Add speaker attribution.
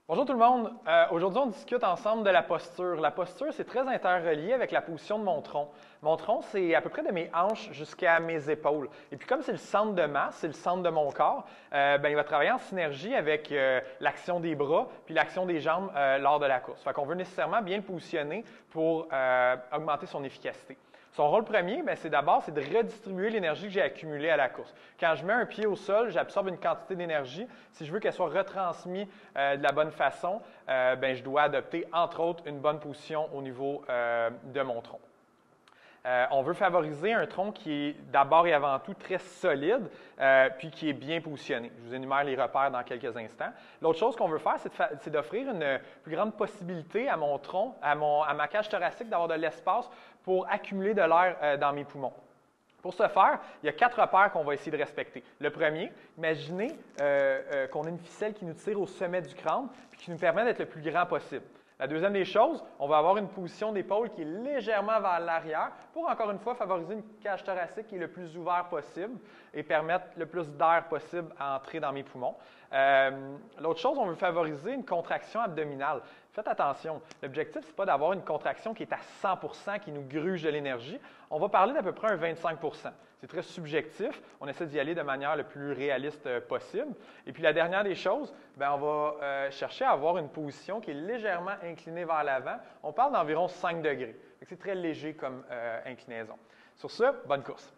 Speaker 1: Bonjour tout le monde. Aujourd'hui, on discute ensemble de la posture. La posture, c'est très interrelié avec la position de mon tronc. Mon tronc, c'est à peu près de mes hanches jusqu'à mes épaules. Et puis, comme c'est le centre de masse, c'est le centre de mon corps, il va travailler en synergie avec l'action des bras puis l'action des jambes lors de la course. Fait qu'on veut nécessairement bien le positionner pour augmenter son efficacité. Son rôle premier, c'est de redistribuer l'énergie que j'ai accumulée à la course. Quand je mets un pied au sol, j'absorbe une quantité d'énergie. Si je veux qu'elle soit retransmise de la bonne façon, je dois adopter, entre autres, une bonne position au niveau de mon tronc. On veut favoriser un tronc qui est d'abord et avant tout très solide, puis qui est bien positionné. Je vous énumère les repères dans quelques instants. L'autre chose qu'on veut faire, c'est d'offrir une plus grande possibilité à mon tronc, à ma cage thoracique, d'avoir de l'espace pour accumuler de l'air dans mes poumons. Pour ce faire, il y a 4 repères qu'on va essayer de respecter. Le premier, imaginez qu'on a une ficelle qui nous tire au sommet du crâne et qui nous permet d'être le plus grand possible. La deuxième des choses, on va avoir une position d'épaule qui est légèrement vers l'arrière pour, encore une fois, favoriser une cage thoracique qui est le plus ouverte possible et permettre le plus d'air possible à entrer dans mes poumons. L'autre chose, on veut favoriser une contraction abdominale. Faites attention, l'objectif, ce n'est pas d'avoir une contraction qui est à 100 qui nous gruge de l'énergie. On va parler d'à peu près un 25 C'est très subjectif. On essaie d'y aller de manière le plus réaliste possible. Et puis la dernière des choses, on va chercher à avoir une position qui est légèrement inclinée vers l'avant. On parle d'environ 5 degrés. C'est très léger comme inclinaison. Sur ce, bonne course.